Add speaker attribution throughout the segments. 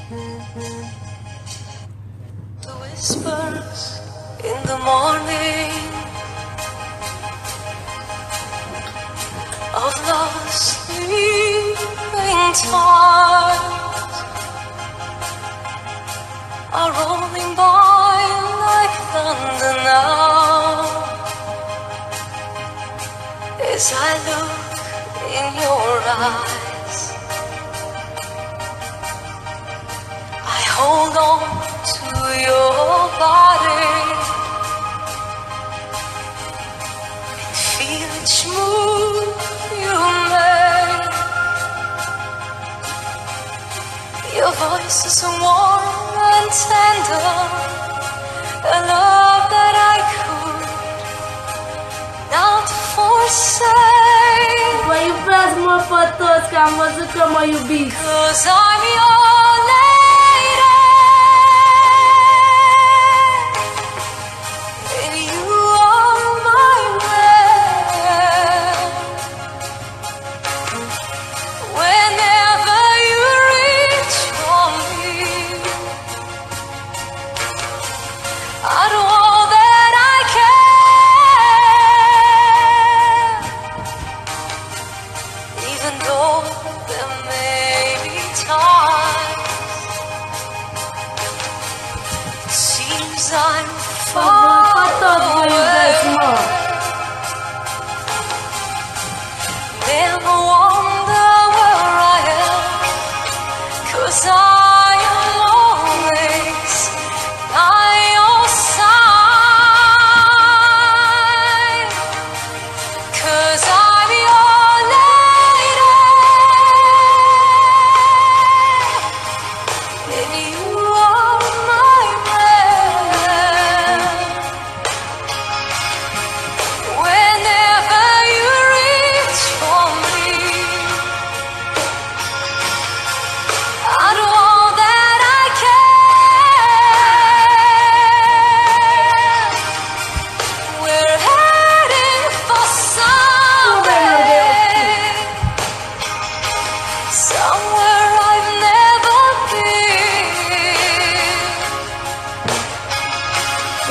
Speaker 1: The whispers in the morning of love's sleeping time are rolling by like thunder now. As I look in your eyes, I hold on to your body and feel each move you make. Your voice is so warm and tender, a love that I could not forsake.
Speaker 2: Vă iubesc, mă, pe toți, că am văzut că mă iubiți.
Speaker 1: 'Cause I'm your lady and you are my man. Whenever you reach for me, I do all that I can, even though there may be times it seems I'm
Speaker 2: Pe
Speaker 1: far
Speaker 2: toți vă iubesc,
Speaker 1: away.
Speaker 2: mă.
Speaker 1: Never wonder where I am, 'cause I am always by your side. 'Cause I'm your lady and you are my man. Whenever you reach for me, I do all that I can. We're heading for something, somewhere I've never been.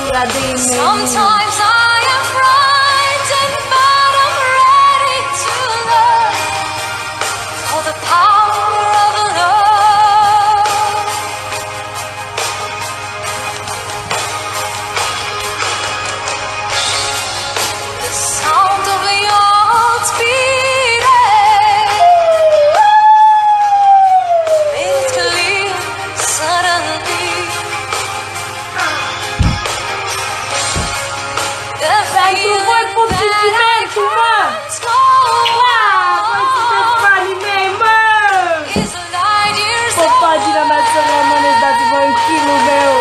Speaker 2: Ura de e-mail.
Speaker 1: Sometimes I am frightened, but I'm ready to learn for the power of love. The sound of your heart's beating made it clear suddenly. The
Speaker 2: Pentru voi,
Speaker 1: feeling
Speaker 2: pup și
Speaker 1: that I
Speaker 2: cimentul, mă!
Speaker 1: can't go
Speaker 2: Voi sunteți
Speaker 1: on
Speaker 2: fanii mei, mă!
Speaker 1: is a light years
Speaker 2: Pe pagina mea să rămâneți, dați-vă un kilul meu!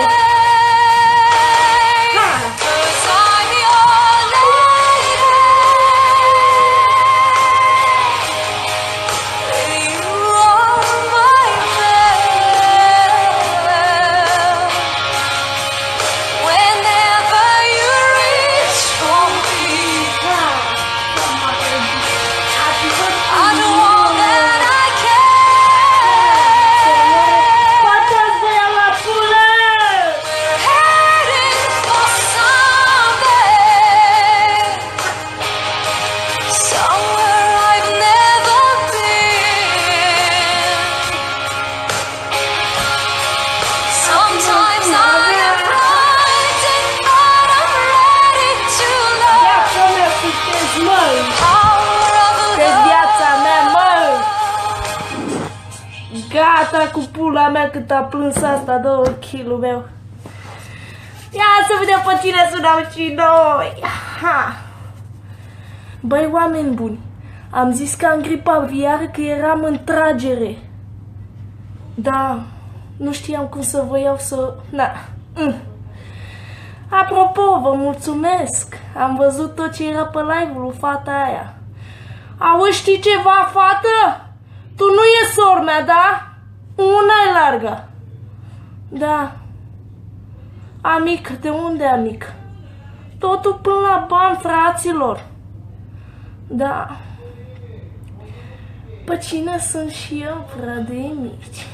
Speaker 2: Ha!
Speaker 1: 'Cause I'm your lady and you are my man. Whenever you reach for me, I do all that I can.
Speaker 2: Poate să iau la pulă!
Speaker 1: We're heading for something, somewhere I've never been. Sometimes I am frightened, but I'm ready to learn
Speaker 2: Viața mea sunteți, mă!
Speaker 1: power of
Speaker 2: Sunteți
Speaker 1: love.
Speaker 2: viața mea, mă! Gata cu pula mea cât a plâns asta, 2 kilul meu. Ia să vedem pe cine sunăm și noi! Ha! Băi, oameni buni, am zis că am gripa aviară că eram în tragere. Da, nu știam cum să vă iau să... Na. Apropo, vă mulțumesc. Am văzut tot ce era pe live-ul lui fata aia. Auzi, știi ceva, fată? Tu nu e sora mea, da? Una e largă. Da. Amică, de unde amică? Totul până la bani, fraților. Da. Pe cine sunt și eu, frate mici?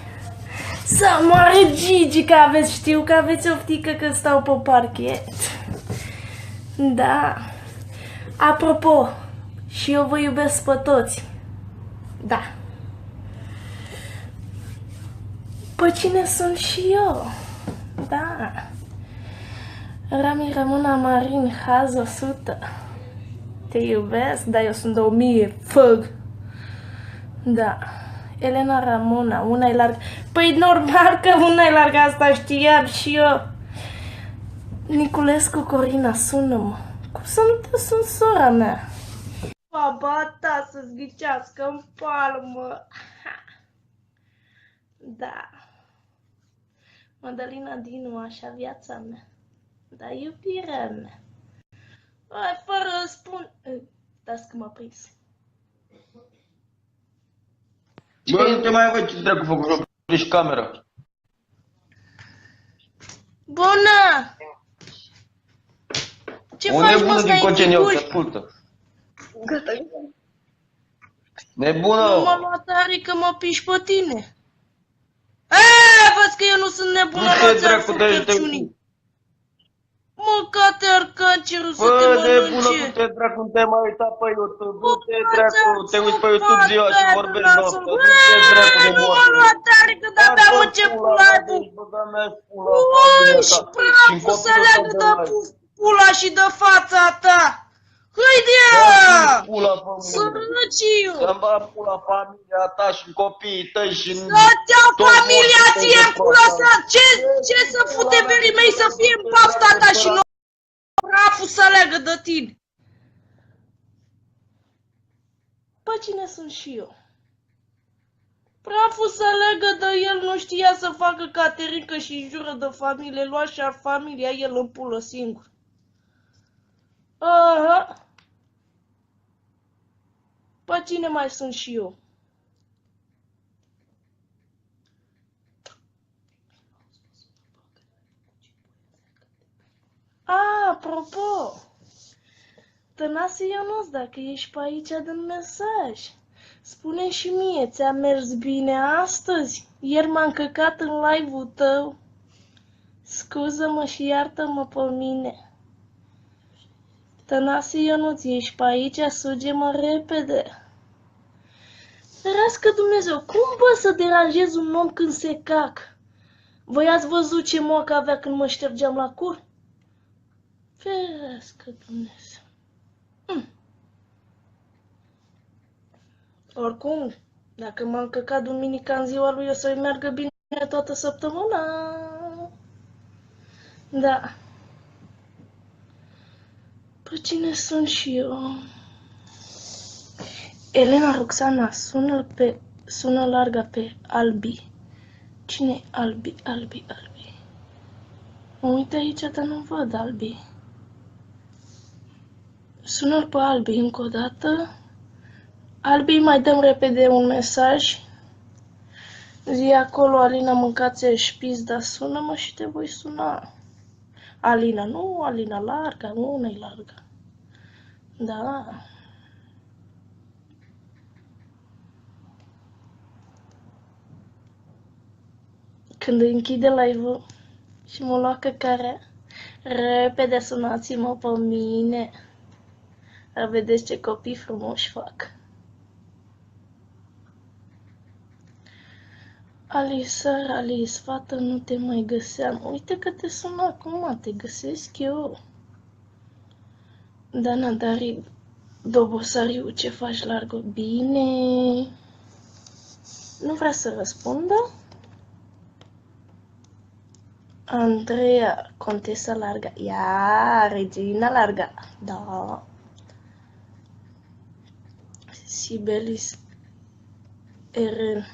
Speaker 2: Să moare Gigi, că aveți, știu că aveți oftică că stau pe parchet. Da. Apropo, și eu vă iubesc pe toți. Da. Pe cine sunt și eu? Da. Rami Ramona Marin, Haz 100. Te iubesc, dar eu sunt 2000, făg. Da. Elena Ramona, una e largă. Păi normal că una e largă, asta știam și eu. Niculescu Corina, sună-mă. Cum să nu te sun, sora mea? Baba ta să-ți ghicească în palmă. Da. Madalina Dinu, așa viața mea. Da, iubirea mea. Hai, fără spun... Dați că m-a prins.
Speaker 3: Bă, nu te mai văd ce dracu făcut, să oprești camera.
Speaker 2: Bună! Ce
Speaker 3: O
Speaker 2: faci,
Speaker 3: nebună
Speaker 2: mă,
Speaker 3: din
Speaker 2: stai în
Speaker 3: Coceni, te
Speaker 2: figuși?
Speaker 3: ascultă.
Speaker 4: Gata.
Speaker 2: Nu
Speaker 3: Nebună!
Speaker 2: mă lua tare că mă piși pe tine. Văd că eu nu sunt nebună,
Speaker 3: Nu te
Speaker 2: luați
Speaker 3: dracu
Speaker 2: arful
Speaker 3: de
Speaker 2: cărciunii. Măcate arcancerul să te
Speaker 3: Bă, nebună,
Speaker 2: mănânce.
Speaker 3: nu te dracu, nu te mai uita pe YouTube. Nu te
Speaker 2: Bă,
Speaker 3: dracu, te uiți pe YouTube ziua și vorbești noaptea. Nu te dracu de
Speaker 2: Nu mă
Speaker 3: moarte.
Speaker 2: lua tare că de-abia am început live-ul. Ui, și praful să leagă de pula și de fața ta. Hăi de ea!
Speaker 3: Pula familiei.
Speaker 2: Sărăciu!
Speaker 3: Să-mi bag pula familia ta și copiii tăi și...
Speaker 2: Să-ți iau familia ție în pula să... Ce să fute verii mei să fie în pafta ta și nu praful să leagă de tine? Păi cine sunt și eu? Praful să leagă de el nu știa să facă caterincă și jură de familie, lua și-ar familia el în pulă singur. Aha. Păi cine mai sunt și eu? Apropo, Tănase Ionuț, dacă ești pe aici, dă-mi mesaj. Spune și mie, ți-a mers bine astăzi? Ieri m-am căcat în live-ul tău. Scuză-mă și iartă-mă pe mine. Tănase Ionuț, ești pe aici, suge-mă repede. Ferească Dumnezeu, cum bă să deranjezi un om când se cac? Voi ați văzut ce moacă avea când mă ștergeam la cur? Ferească Dumnezeu. Oricum, dacă m-am căcat duminica în ziua lui, o să-i meargă bine toată săptămâna. Da. Păi cine sunt și eu? Elena Roxana, sună larga pe Albi. Cine Albi? Mă uit aici, dar nu văd Albi. Sună-l pe Albi încă o dată. Albi, mai dăm repede un mesaj. Zi acolo, Alina, mâncați șpiți, dar sună-mă și te voi suna. Alina, nu, Alina larga, una-i larga. Da. Când închide live-ul și mă lua căcarea, repede sunați-mă pe mine. Vedeți ce copii frumoși fac. Alice, fată, nu te mai găseam. Uite că te sun acum, te găsesc eu. Dana Dari, Dobosariu, ce faci largă? Bine. Nu vrea să răspundă? Andreea, Contesa Larga. Ia, Regina Larga. Da. Sibelis Eren.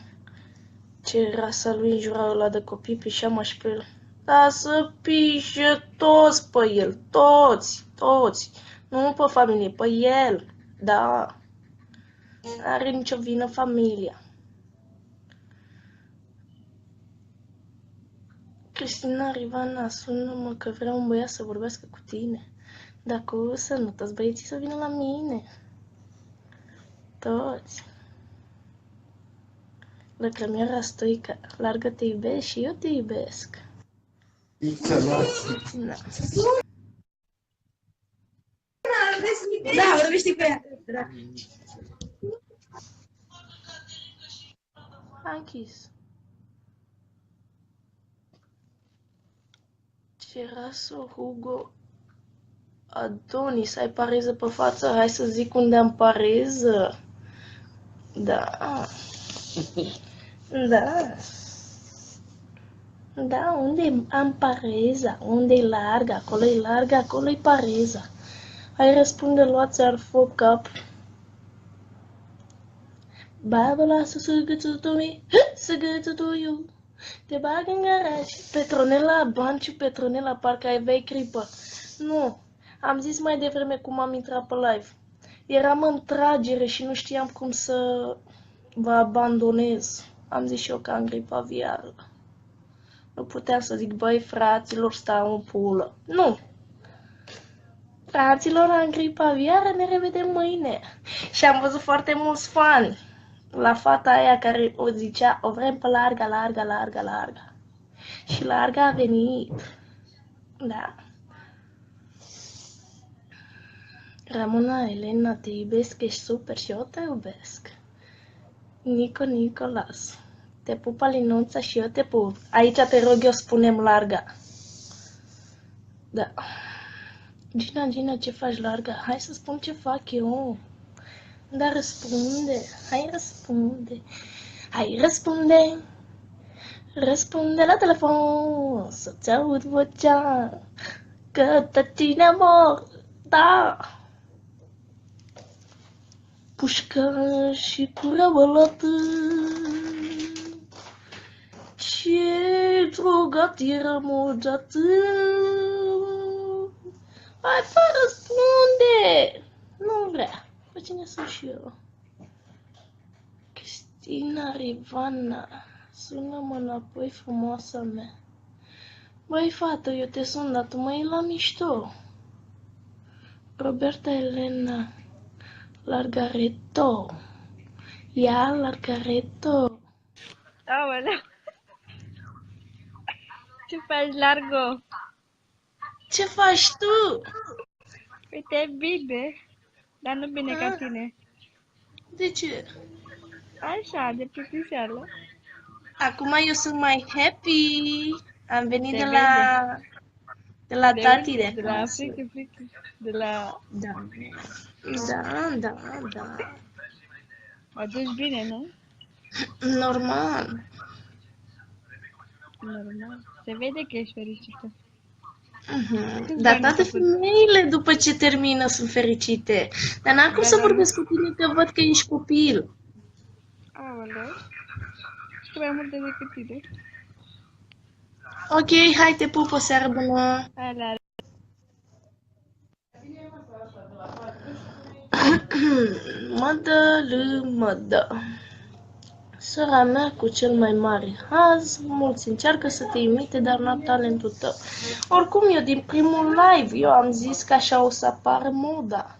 Speaker 2: Ce rasa lui înjura ăla de copii, pișeam și pe el. Da, să pișe toți pe el, toți. Nu pe familie, pe el. Da. N-are nicio vină familia. Cristina Rivana, sună-mă că vreau un băiat să vorbească cu tine. Dacă o să nu, toți băieții să vină la mine. Toți. La premiera stoică. Largă, te iubesc și eu te iubesc. Da.
Speaker 4: Da, vorbește cu ea. Da.
Speaker 2: A închis. Ceraso, Hugo, Adonis, ai pareză pe față? Hai să zic unde am pareză. Da. Da. Da, unde am pareza? Unde-i largă? Acolo-i largă, acolo-i pareza. Hai răspunde, luați ar foc cap. Babă, lasă săgățătui, săgățătuiu. Te bag în garaj. Petronela, Banciu, Petronela, parcă aveai cripă. Nu, am zis mai devreme cum am intrat pe live. Eram în tragere și nu știam cum să vă abandonez. Am zis și eu că am gripa aviară. Nu puteam să zic, băi, fraților, stau în pulă. Nu. Fraților, am gripa aviară, ne revedem mâine. Și am văzut foarte mulți fani la fata aia care o zicea, o vrem pe larga, larga, larga, larga. Și larga a venit. Da. Ramona, Elena, te iubesc, ești super și eu te iubesc. Nico, Nicolas, te pup Alinuța și eu te pup. Aici te rog eu, spunem larga. Da. Gina, Gina, ce faci larga? Hai să spun ce fac eu. Dar răspunde, hai răspunde. Hai răspunde. Răspunde la telefon, să-ți aud vocea. Că pe tine mor, da. Pușca și cură lată. Și drogat era modată. Hai, fă răspunde. Nu vrea. Pe cine sunt și eu? Cristina Rivana. Sună-mă înapoi, frumoasa mea. Băi, fată, eu te sun, dar tu mă iei la mișto. Roberta Elena. Largareto. Ia, Largareto.
Speaker 4: Aoleu. Ce faci, Largo?
Speaker 2: Ce faci tu?
Speaker 4: Uite, bine. Dar nu bine ca tine.
Speaker 2: De ce?
Speaker 4: Așa, de plictiseală.
Speaker 2: Acum eu sunt mai happy. Am venit
Speaker 4: Se
Speaker 2: de la tati
Speaker 4: De la
Speaker 2: acasă.
Speaker 4: frică. De la...
Speaker 2: Da. Da, da, da.
Speaker 4: Mă duci bine, nu?
Speaker 2: Normal.
Speaker 4: Normal. Se vede că ești fericită.
Speaker 2: Dar toate femeile după ce termină sunt fericite. Dar n-am cum să vorbesc cu tine că văd că ești copil.
Speaker 4: Aoleu. Știu mai multe decât tine.
Speaker 2: Ok, hai, te pup, o seară bună.
Speaker 4: Hai la...
Speaker 2: Mădă. Sora mea cu cel mai mare haz, mulți încearcă să te imite, dar n-au talentul tău. Oricum, eu din primul live, eu am zis că așa o să apară moda.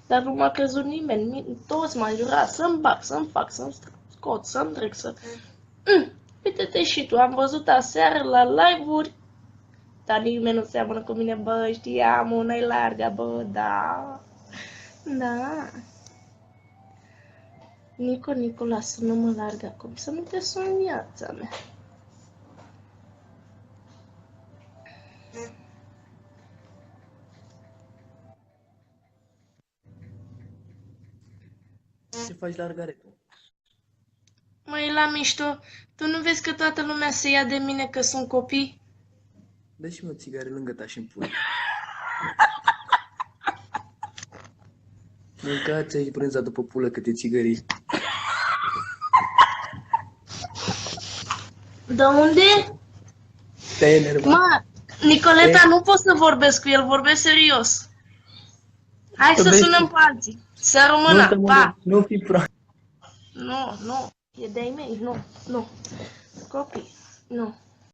Speaker 2: Dar nu m-a crezut nimeni, toți m-au jurat să-mi bag, să-mi fac, să-mi scot, să-mi trec, să... Uite-te și tu, am văzut aseară la live-uri, dar nimeni nu seamănă cu mine, bă, știam, una-i largă, bă, da. Da. Nico, Nicolas, nu mă larg acum, să nu te sun viața mea.
Speaker 5: Ce faci largare tu?
Speaker 2: Măi, la mișto, tu nu vezi că toată lumea se ia de mine că sunt copii?
Speaker 5: Dă-și mă o țigare lângă ta și în pui. Mâncați aici brânza după pulă câte țigării.
Speaker 2: De unde?
Speaker 5: Te-ai enervat?
Speaker 2: Mă, Nicoleta, nu pot să vorbesc cu el, vorbesc serios. Hai să sunăm pe alții. Să rămână, pa!
Speaker 5: Nu fi prost.
Speaker 2: Nu, e de-ai mei, nu. Copii, nu.